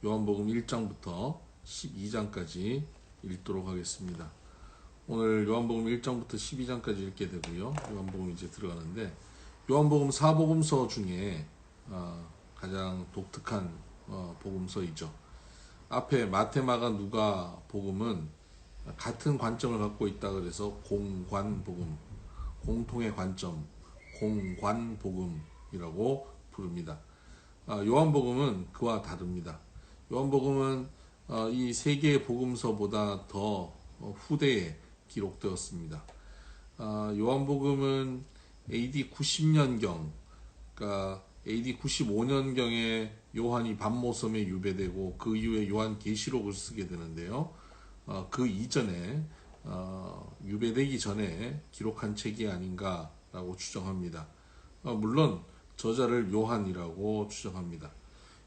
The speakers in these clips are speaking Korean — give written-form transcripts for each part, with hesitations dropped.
요한복음 1장부터 12장까지 읽도록 하겠습니다. 오늘 요한복음 1장부터 12장까지 읽게 되고요. 요한복음 이제 들어가는데, 요한복음 4복음서 중에 가장 독특한 복음서이죠. 앞에 마태, 마가, 누가 복음은 같은 관점을 갖고 있다 그래서 공관복음, 공통의 관점, 공관복음이라고 부릅니다. 요한복음은 그와 다릅니다. 요한복음은 이 세 개의 복음서보다 더 후대에 기록되었습니다. 요한복음은 AD 90년경, 그러니까 AD 95년경에 요한이 밤모섬에 유배되고 그 이후에 요한계시록을 쓰게 되는데요. 그 이전에 유배되기 전에 기록한 책이 아닌가라고 추정합니다. 물론 저자를 요한이라고 추정합니다.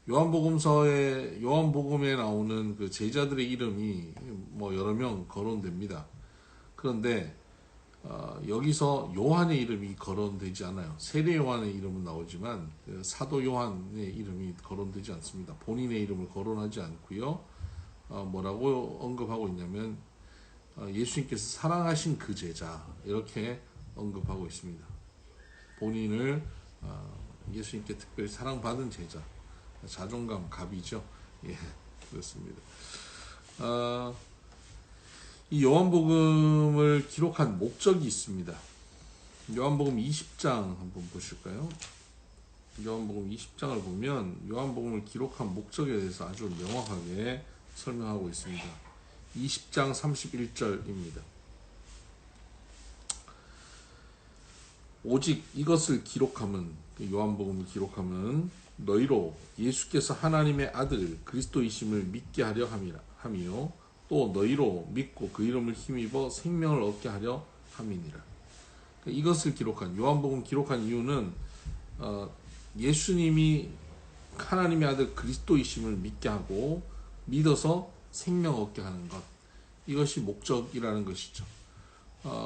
요한복음에 나오는 그 제자들의 이름이 여러 명 거론됩니다. 그런데 여기서 요한의 이름이 거론되지 않아요. 세례 요한의 이름은 나오지만 사도 요한의 이름이 거론되지 않습니다. 본인의 이름을 거론하지 않고요. 뭐라고 언급하고 있냐면 예수님께서 사랑하신 그 제자, 이렇게 언급하고 있습니다. 본인을 예수님께 특별히 사랑받은 제자, 자존감, 갑이죠. 예, 그렇습니다. 이 요한복음을 기록한 목적이 있습니다. 요한복음 20장 한번 보실까요? 요한복음 20장을 보면 요한복음을 기록한 목적에 대해서 아주 명확하게 설명하고 있습니다. 20장 31절입니다. 오직 이것을 기록함은, 요한복음을 기록함은 너희로 예수께서 하나님의 아들 그리스도이심을 믿게 하려 함이요 또 너희로 믿고 그 이름을 힘입어 생명을 얻게 하려 함이니라. 이것을 기록한, 요한복음 기록한 이유는 예수님이 하나님의 아들 그리스도이심을 믿게 하고 믿어서 생명 얻게 하는 것, 이것이 목적이라는 것이죠.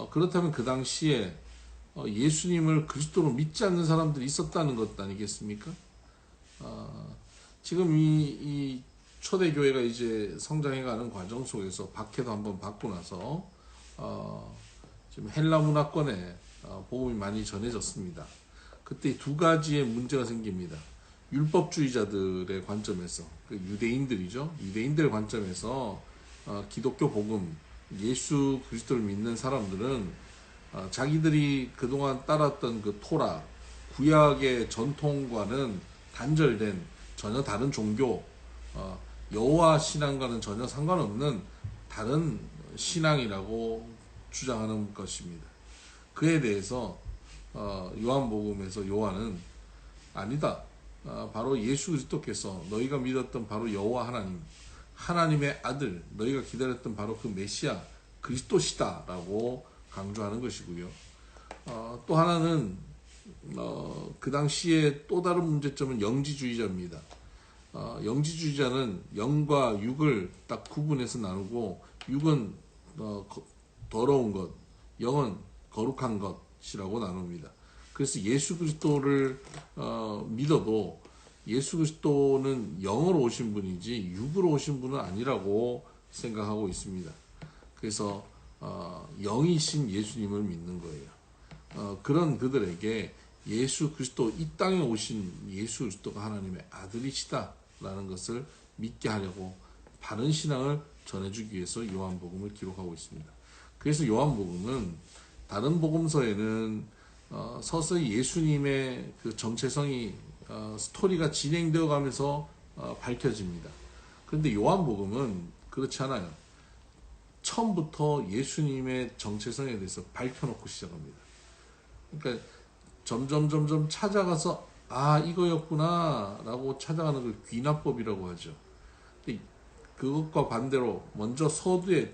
그렇다면 그 당시에 예수님을 그리스도로 믿지 않는 사람들이 있었다는 것 아니겠습니까? 지금 이 초대교회가 이제 성장해가는 과정 속에서 박해도 한번 받고 나서 지금 헬라 문화권에 복음이 많이 전해졌습니다. 그때 두 가지의 문제가 생깁니다. 율법주의자들의 관점에서, 유대인들이죠. 유대인들의 관점에서 기독교 복음, 예수 그리스도를 믿는 사람들은 자기들이 그동안 따랐던 그 토라, 구약의 전통과는 단절된 전혀 다른 종교, 여호와 신앙과는 전혀 상관없는 다른 신앙이라고 주장하는 것입니다. 그에 대해서 요한복음에서 요한은 아니다. 바로 예수 그리스도께서 너희가 믿었던 바로 여호와 하나님, 하나님의 아들, 너희가 기다렸던 바로 그 메시아 그리스도시다라고 강조하는 것이고요. 또 하나는 그 당시에 또 다른 문제점은 영지주의자입니다. 영지주의자는 영과 육을 딱 구분해서 나누고, 육은 더러운 것, 영은 거룩한 것이라고 나눕니다. 그래서 예수 그리스도를 믿어도 예수 그리스도는 영으로 오신 분이지 육으로 오신 분은 아니라고 생각하고 있습니다. 그래서 영이신 예수님을 믿는 거예요. 그런 그들에게 예수 그리스도, 이 땅에 오신 예수 그리스도가 하나님의 아들이시다라는 것을 믿게 하려고 바른 신앙을 전해주기 위해서 요한복음을 기록하고 있습니다. 그래서 요한복음은 다른 복음서에는 서서히 예수님의 그 정체성이 스토리가 진행되어 가면서 밝혀집니다. 그런데 요한복음은 그렇지 않아요. 처음부터 예수님의 정체성에 대해서 밝혀놓고 시작합니다. 그러니까 점점 찾아가서 이거였구나 라고 찾아가는 걸 귀납법이라고 하죠. 근데 그것과 반대로 먼저 서두에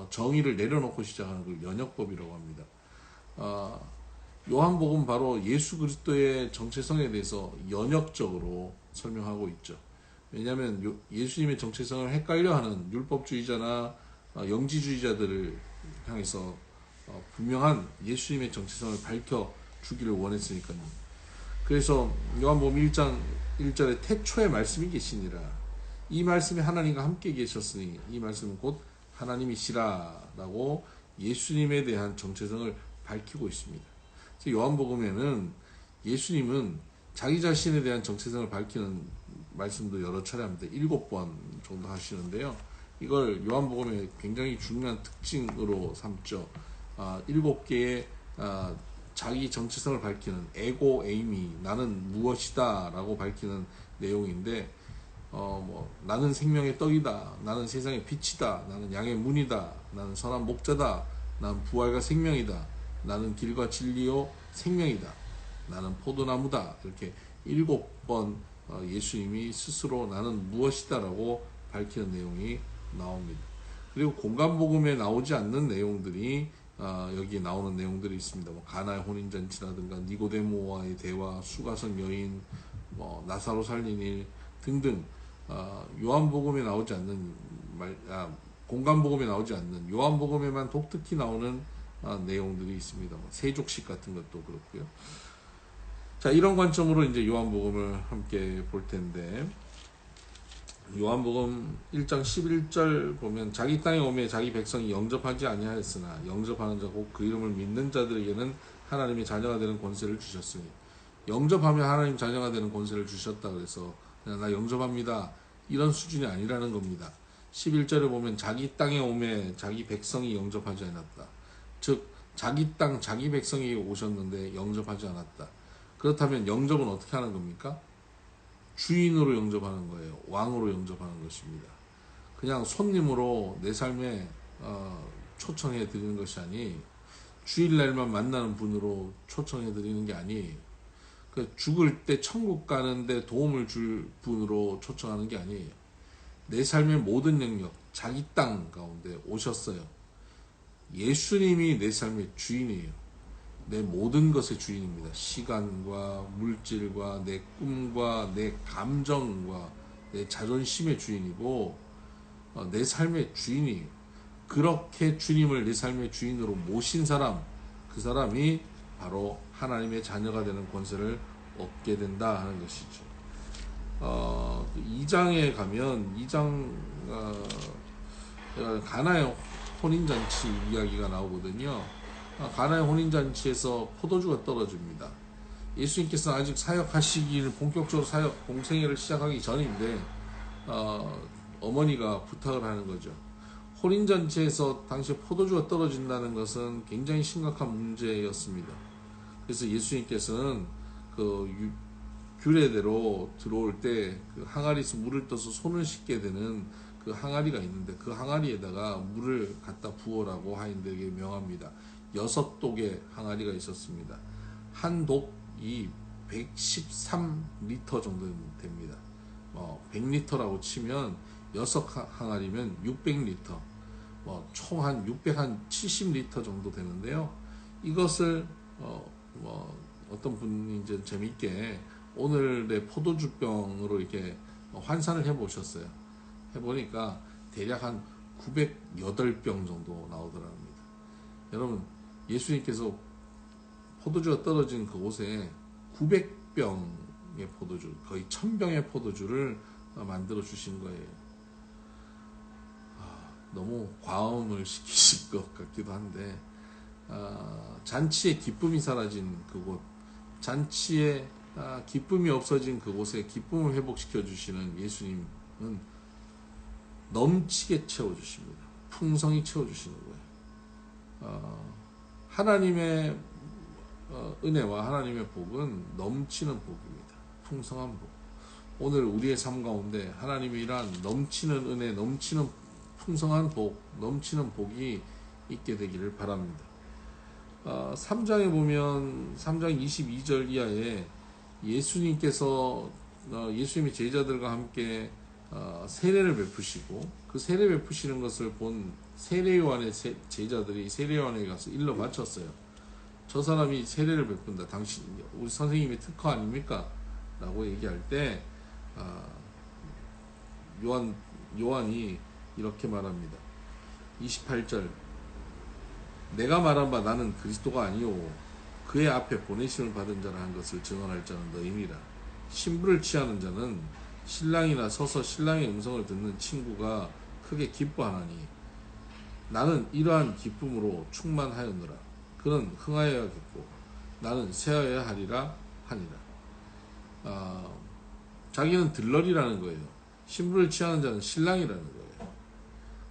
정의를 내려놓고 시작하는 걸 연역법이라고 합니다. 요한복음 바로 예수 그리스도의 정체성에 대해서 연역적으로 설명하고 있죠. 왜냐하면 예수님의 정체성을 헷갈려하는 율법주의자나 영지주의자들을 향해서 분명한 예수님의 정체성을 밝혀주기를 원했으니까요. 그래서 요한복음 1장 1절에 태초에 말씀이 계시니라. 이 말씀이 하나님과 함께 계셨으니 이 말씀은 곧 하나님이시라 라고 예수님에 대한 정체성을 밝히고 있습니다. 요한복음에는 예수님은 자기 자신에 대한 정체성을 밝히는 말씀도 여러 차례 합니다. 7번 정도 하시는데요. 이걸 요한복음의 굉장히 중요한 특징으로 삼죠. 7개의 자기 정체성을 밝히는 에고 에이미, 나는 무엇이다 라고 밝히는 내용인데, 나는 생명의 떡이다, 나는 세상의 빛이다, 나는 양의 문이다, 나는 선한 목자다, 나는 부활과 생명이다, 나는 길과 진리요 생명이다, 나는 포도나무다. 이렇게 7번 예수님이 스스로 나는 무엇이다 라고 밝히는 내용이 나옵니다. 그리고 공간복음에 나오지 않는 내용들이 여기 나오는 내용들이 있습니다. 가나의 혼인잔치라든가 니고데모와의 대화, 수가성 여인, 나사로 살린 일 등등 요한복음에 나오지 않는 공간복음에 나오지 않는 요한복음에만 독특히 나오는 내용들이 있습니다. 세족식 같은 것도 그렇고요. 자, 이런 관점으로 이제 요한복음을 함께 볼 텐데, 요한복음 1장 11절 보면 자기 땅에 오매 자기 백성이 영접하지 아니하였으나 영접하는 자고 그 이름을 믿는 자들에게는 하나님의 자녀가 되는 권세를 주셨으니, 영접하면 하나님 자녀가 되는 권세를 주셨다 그래서 그냥 나 영접합니다 이런 수준이 아니라는 겁니다. 11절에 보면 자기 땅에 오매 자기 백성이 영접하지 않았다. 즉 자기 땅 자기 백성이 오셨는데 영접하지 않았다. 그렇다면 영접은 어떻게 하는 겁니까? 주인으로 영접하는 거예요. 왕으로 영접하는 것입니다. 그냥 손님으로 내 삶에 초청해 드리는 것이 아니, 주일날만 만나는 분으로 초청해 드리는 게 아니, 죽을 때 천국 가는데 도움을 줄 분으로 초청하는 게 아니에요. 내 삶의 모든 영역, 자기 땅 가운데 오셨어요. 예수님이 내 삶의 주인이에요. 내 모든 것의 주인입니다. 시간과 물질과 내 꿈과 내 감정과 내 자존심의 주인이고 내 삶의 주인이에요. 그렇게 주님을 내 삶의 주인으로 모신 사람, 그 사람이 바로 하나님의 자녀가 되는 권세를 얻게 된다 하는 것이죠. 2장에 가면 2장 가나의 혼인잔치 이야기가 나오거든요. 가나의 혼인잔치에서 포도주가 떨어집니다. 예수님께서 아직 사역하시기를 본격적으로 사역 공생애를 시작하기 전인데 어머니가 부탁을 하는 거죠. 혼인잔치에서 당시에 포도주가 떨어진다는 것은 굉장히 심각한 문제였습니다. 그래서 예수님께서는 그 규례대로 들어올 때 그 항아리에서 물을 떠서 손을 씻게 되는 그 항아리가 있는데 그 항아리에다가 물을 갖다 부어라고 하인들에게 명합니다. 6독의 항아리가 있었습니다. 한 독이 113리터 정도 됩니다. 100리터라고 치면 6항아리면 600리터, 총 한 670리터 정도 되는데요. 이것을 어떤 분이 이제 재밌게 오늘의 포도주병으로 이렇게 환산을 해보셨어요. 해보니까 대략 한 908병 정도 나오더랍니다. 여러분, 예수님께서 포도주가 떨어진 그곳에 900병의 포도주, 거의 1000병의 포도주를 만들어 주신 거예요. 너무 과음을 시키실 것 같기도 한데, 잔치의 기쁨이 사라진 그곳, 잔치의 기쁨이 없어진 그곳에 기쁨을 회복시켜 주시는 예수님은 넘치게 채워주십니다. 풍성히 채워주시는 거예요. 하나님의 은혜와 하나님의 복은 넘치는 복입니다. 풍성한 복. 오늘 우리의 삶 가운데 하나님의 이러한 넘치는 은혜, 넘치는 풍성한 복, 넘치는 복이 있게 되기를 바랍니다. 3장에 보면 3장 22절 이하에 예수님께서 예수님의 제자들과 함께 세례를 베푸시고 그 세례 베푸시는 것을 본 세례요한의 제자들이 세례요한에게 가서 일러 바쳤어요. 저 사람이 세례를 베푼다. 당신 우리 선생님의 특허 아닙니까? 라고 얘기할 때 요한이 이렇게 말합니다. 28절, 내가 말한 바 나는 그리스도가 아니오 그의 앞에 보내심을 받은 자라 한 것을 증언할 자는 너희니라. 신부를 취하는 자는 신랑이나 서서 신랑의 음성을 듣는 친구가 크게 기뻐하나니 나는 이러한 기쁨으로 충만하였노라. 그는 흥하여야겠고 나는 쇠하여야 하리라 하니라. 자기는 들러리라는 거예요. 신부를 취하는 자는 신랑이라는 거예요.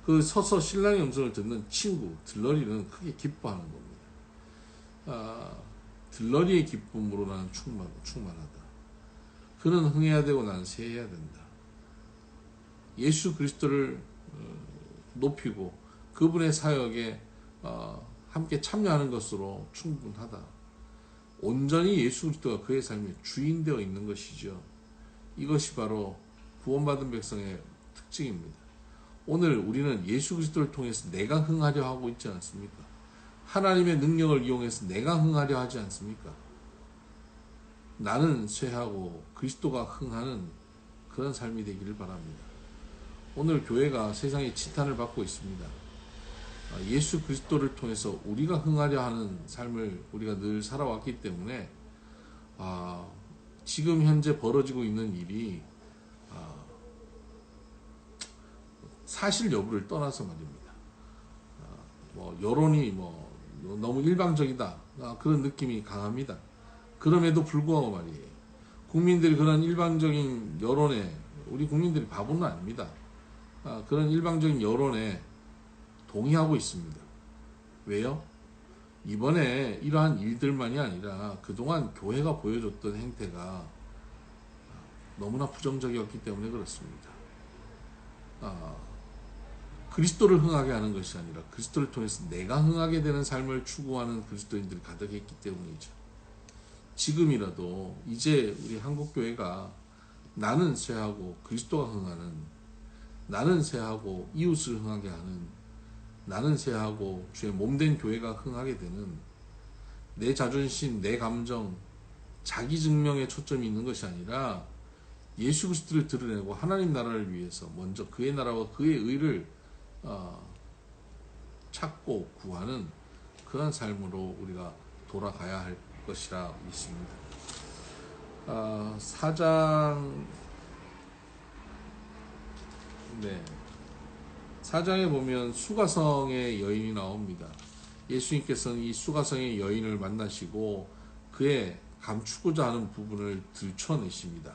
그 서서 신랑의 음성을 듣는 친구, 들러리는 크게 기뻐하는 겁니다. 들러리의 기쁨으로 나는 충만하다. 그는 흥해야 되고 나는 쇠해야 된다. 예수 그리스도를 높이고 그분의 사역에 함께 참여하는 것으로 충분하다. 온전히 예수 그리스도가 그의 삶에 주인되어 있는 것이죠. 이것이 바로 구원받은 백성의 특징입니다. 오늘 우리는 예수 그리스도를 통해서 내가 흥하려 하고 있지 않습니까? 하나님의 능력을 이용해서 내가 흥하려 하지 않습니까? 나는 쇠하고 그리스도가 흥하는 그런 삶이 되기를 바랍니다. 오늘 교회가 세상에 지탄을 받고 있습니다. 예수 그리스도를 통해서 우리가 흥하려 하는 삶을 우리가 늘 살아왔기 때문에 지금 현재 벌어지고 있는 일이 사실 여부를 떠나서 말입니다. 여론이 너무 일방적이다, 그런 느낌이 강합니다. 그럼에도 불구하고 말이에요. 국민들이 그런 일방적인 여론에, 우리 국민들이 바보는 아닙니다. 그런 일방적인 여론에 동의하고 있습니다. 왜요? 이번에 이러한 일들만이 아니라 그동안 교회가 보여줬던 행태가 너무나 부정적이었기 때문에 그렇습니다. 그리스도를 흥하게 하는 것이 아니라 그리스도를 통해서 내가 흥하게 되는 삶을 추구하는 그리스도인들이 가득했기 때문이죠. 지금이라도 이제 우리 한국교회가 나는 쇠하고 그리스도가 흥하는, 나는 쇠하고 이웃을 흥하게 하는, 나는 쇠하고 주의 몸된 교회가 흥하게 되는, 내 자존심, 내 감정, 자기 증명에 초점이 있는 것이 아니라 예수 그리스도를 드러내고 하나님 나라를 위해서 먼저 그의 나라와 그의 의를 찾고 구하는 그런 삶으로 우리가 돌아가야 할 것이라 믿습니다. 4장에 보면 수가성의 여인이 나옵니다. 예수님께서는 이 수가성의 여인을 만나시고 그의 감추고자 하는 부분을 들춰내십니다.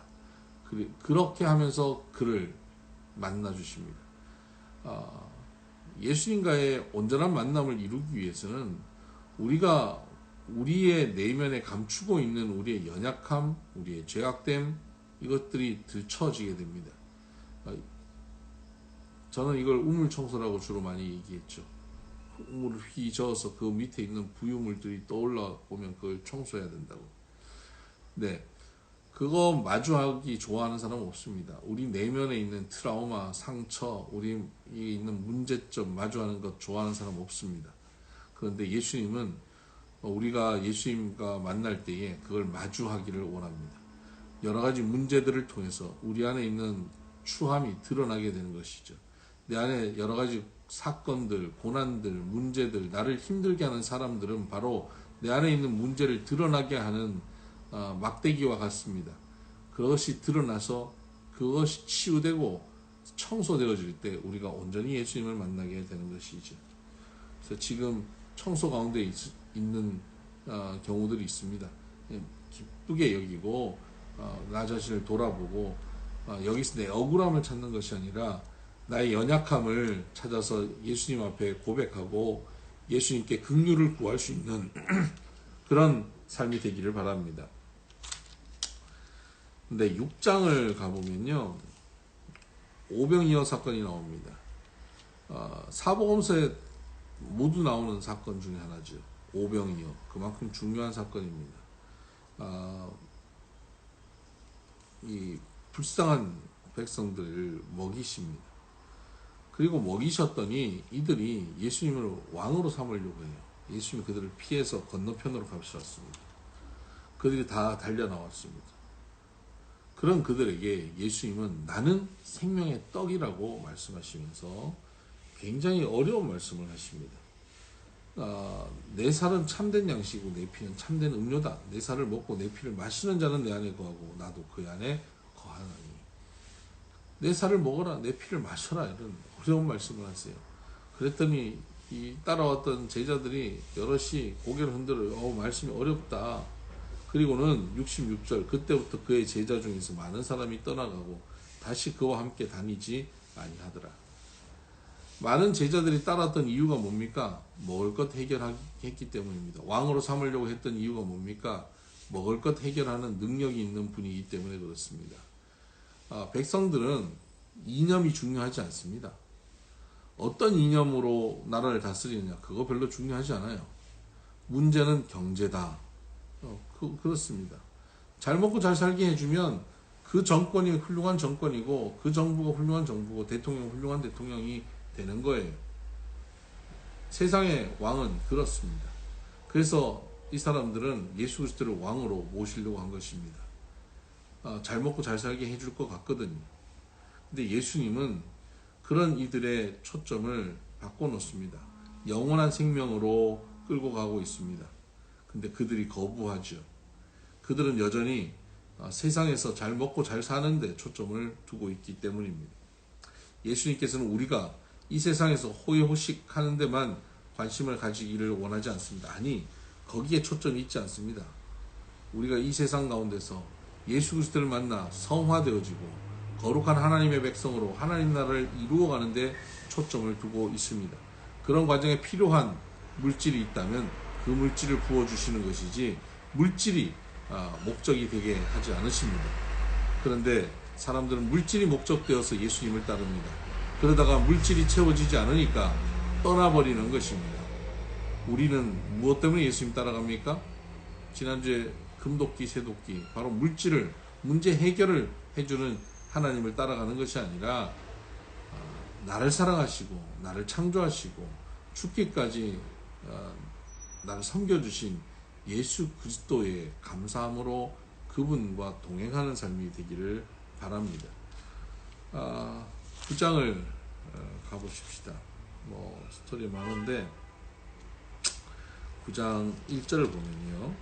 그렇게 하면서 그를 만나 주십니다. 예수님과의 온전한 만남을 이루기 위해서는 우리가 우리의 내면에 감추고 있는 우리의 연약함, 우리의 죄악됨, 이것들이 들춰지게 됩니다. 저는 이걸 우물청소라고 주로 많이 얘기했죠. 우물을 휘저어서 그 밑에 있는 부유물들이 떠올라 보면 그걸 청소해야 된다고. 네, 그거 마주하기 좋아하는 사람은 없습니다. 우리 내면에 있는 트라우마, 상처, 우리 있는 문제점 마주하는 것 좋아하는 사람 없습니다. 그런데 예수님은 우리가 예수님과 만날 때에 그걸 마주하기를 원합니다. 여러 가지 문제들을 통해서 우리 안에 있는 추함이 드러나게 되는 것이죠. 내 안에 여러 가지 사건들, 고난들, 문제들, 나를 힘들게 하는 사람들은 바로 내 안에 있는 문제를 드러나게 하는 막대기와 같습니다. 그것이 드러나서 그것이 치유되고 청소되어질 때 우리가 온전히 예수님을 만나게 되는 것이죠. 그래서 지금 청소 가운데 있는 경우들이 있습니다. 기쁘게 여기고 나 자신을 돌아보고 여기서 내 억울함을 찾는 것이 아니라 나의 연약함을 찾아서 예수님 앞에 고백하고 예수님께 긍휼을 구할 수 있는 그런 삶이 되기를 바랍니다. 근데 6장을 가보면요, 오병이어 사건이 나옵니다. 사복음서에 모두 나오는 사건 중에 하나죠. 오병이어. 그만큼 중요한 사건입니다. 이 불쌍한 백성들을 먹이십니다. 그리고 먹이셨더니 이들이 예수님을 왕으로 삼으려고 해요. 예수님이 그들을 피해서 건너편으로 가셨습니다. 그들이 다 달려 나왔습니다. 그런 그들에게 예수님은 나는 생명의 떡이라고 말씀하시면서 굉장히 어려운 말씀을 하십니다. 내 살은 참된 양식이고 내 피는 참된 음료다. 내 살을 먹고 내 피를 마시는 자는 내 안에 거하고 나도 그 안에 거하나니. 내 살을 먹어라, 내 피를 마셔라, 이런 어려운 말씀을 하세요. 그랬더니 이 따라왔던 제자들이 여럿이 고개를 흔들어요. 말씀이 어렵다. 그리고는 66절, 그때부터 그의 제자 중에서 많은 사람이 떠나가고 다시 그와 함께 다니지 아니하더라. 많은 제자들이 따랐던 이유가 뭡니까? 먹을 것 해결했기 때문입니다. 왕으로 삼으려고 했던 이유가 뭡니까? 먹을 것 해결하는 능력이 있는 분이기 때문에 그렇습니다. 백성들은 이념이 중요하지 않습니다. 어떤 이념으로 나라를 다스리느냐, 그거 별로 중요하지 않아요. 문제는 경제다. 그렇습니다. 잘 먹고 잘 살게 해주면 그 정권이 훌륭한 정권이고 그 정부가 훌륭한 정부고 대통령이 훌륭한 대통령이 되는 거예요. 세상의 왕은 그렇습니다. 그래서 이 사람들은 예수 그리스도를 왕으로 모시려고 한 것입니다. 잘 먹고 잘 살게 해줄 것 같거든요. 근데 예수님은 그런 이들의 초점을 바꿔놓습니다. 영원한 생명으로 끌고 가고 있습니다. 근데 그들이 거부하죠. 그들은 여전히 세상에서 잘 먹고 잘 사는데 초점을 두고 있기 때문입니다. 예수님께서는 우리가 이 세상에서 호의호식 하는 데만 관심을 가지기를 원하지 않습니다. 아니, 거기에 초점이 있지 않습니다. 우리가 이 세상 가운데서 예수 그리스도를 만나 성화되어지고 거룩한 하나님의 백성으로 하나님 나라를 이루어가는 데 초점을 두고 있습니다. 그런 과정에 필요한 물질이 있다면 그 물질을 부어주시는 것이지 물질이 목적이 되게 하지 않으십니다. 그런데 사람들은 물질이 목적되어서 예수님을 따릅니다. 그러다가 물질이 채워지지 않으니까 떠나버리는 것입니다. 우리는 무엇 때문에 예수님 따라갑니까? 지난주에 금도끼, 새도끼, 바로 물질을, 문제 해결을 해주는 하나님을 따라가는 것이 아니라 나를 사랑하시고 나를 창조하시고 죽기까지 나를 섬겨주신 예수 그리스도의 감사함으로 그분과 동행하는 삶이 되기를 바랍니다. 9장을 가보십시다. 스토리 많은데 9장 1절을 보면요,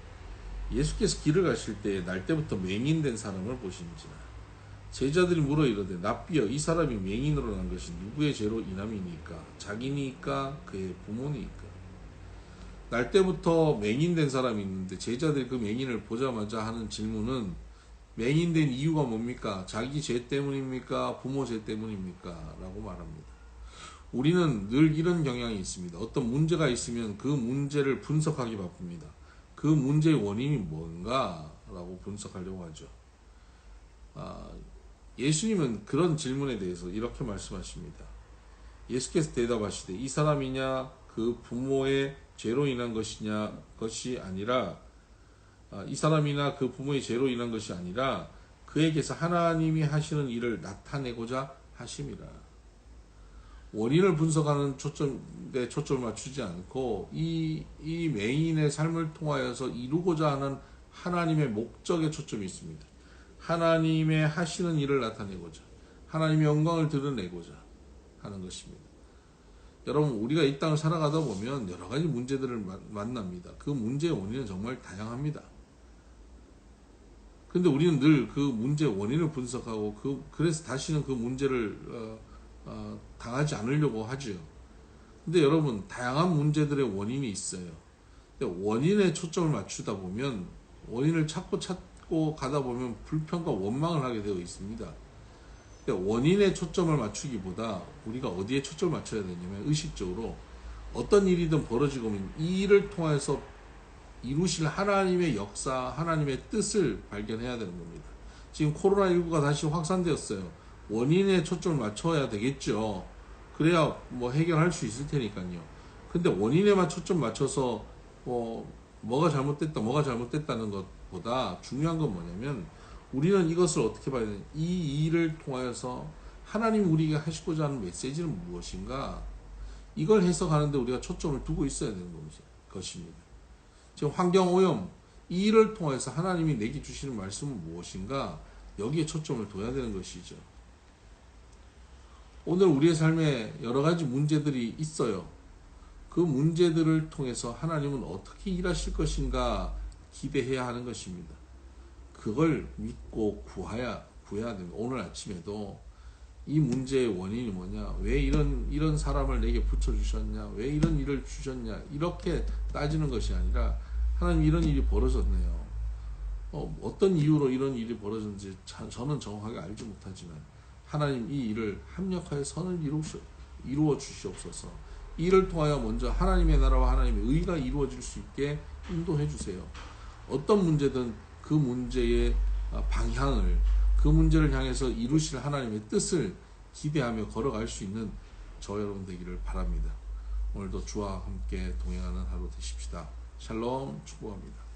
예수께서 길을 가실 때 날 때부터 맹인된 사람을 보신지라. 제자들이 물어 이르되 랍비여, 이 사람이 맹인으로 난 것이 누구의 죄로 인함이니까? 자기니까 그의 부모니까? 날 때부터 맹인된 사람이 있는데 제자들이 그 맹인을 보자마자 하는 질문은 맹인된 이유가 뭡니까? 자기 죄 때문입니까? 부모 죄 때문입니까? 라고 말합니다. 우리는 늘 이런 경향이 있습니다. 어떤 문제가 있으면 그 문제를 분석하기 바쁩니다. 그 문제의 원인이 뭔가? 라고 분석하려고 하죠. 예수님은 그런 질문에 대해서 이렇게 말씀하십니다. 예수께서 대답하시되 이 사람이냐 그 부모의 죄로 인한 것이냐 것이 아니라 이 사람이나 그 부모의 죄로 인한 것이 아니라 그에게서 하나님이 하시는 일을 나타내고자 하심이라. 원인을 분석하는 초점에 초점을 맞추지 않고 이 맹인의 삶을 통하여서 이루고자 하는 하나님의 목적에 초점이 있습니다. 하나님의 하시는 일을 나타내고자, 하나님의 영광을 드러내고자 하는 것입니다. 여러분, 우리가 이 땅을 살아가다 보면 여러 가지 문제들을 만납니다. 그 문제의 원인은 정말 다양합니다. 근데 우리는 늘 그 문제의 원인을 분석하고 그래서 다시는 그 문제를 당하지 않으려고 하죠. 근데 여러분, 다양한 문제들의 원인이 있어요. 근데 원인에 초점을 맞추다 보면, 원인을 찾고 가다 보면 불평과 원망을 하게 되어 있습니다. 원인에 초점을 맞추기보다 우리가 어디에 초점을 맞춰야 되냐면, 의식적으로 어떤 일이든 벌어지고 오면 이 일을 통해서 이루실 하나님의 역사, 하나님의 뜻을 발견해야 되는 겁니다. 지금 코로나19가 다시 확산되었어요. 원인에 초점을 맞춰야 되겠죠. 그래야 해결할 수 있을 테니까요. 근데 원인에만 초점 맞춰서 뭐가 잘못됐다는 것보다 중요한 건 뭐냐면, 우리는 이것을 어떻게 봐야 되냐, 이 일을 통하여서 하나님 우리에게 하시고자 하는 메시지는 무엇인가, 이걸 해석하는데 우리가 초점을 두고 있어야 되는 것입니다. 지금 환경오염, 이 일을 통해서 하나님이 내게 주시는 말씀은 무엇인가, 여기에 초점을 둬야 되는 것이죠. 오늘 우리의 삶에 여러 가지 문제들이 있어요. 그 문제들을 통해서 하나님은 어떻게 일하실 것인가 기대해야 하는 것입니다. 그걸 믿고 구해야 됩니다. 오늘 아침에도 이 문제의 원인이 뭐냐, 왜 이런 사람을 내게 붙여주셨냐, 왜 이런 일을 주셨냐, 이렇게 따지는 것이 아니라 하나님 이런 일이 벌어졌네요. 어떤 이유로 이런 일이 벌어졌는지 저는 정확하게 알지 못하지만 하나님 이 일을 합력하여 선을 이루어 주시옵소서. 이를 통하여 먼저 하나님의 나라와 하나님의 의가 이루어질 수 있게 인도해 주세요. 어떤 문제든 그 문제의 방향을, 그 문제를 향해서 이루실 하나님의 뜻을 기대하며 걸어갈 수 있는 저 여러분 되기를 바랍니다. 오늘도 주와 함께 동행하는 하루 되십시다. 샬롬 축복합니다.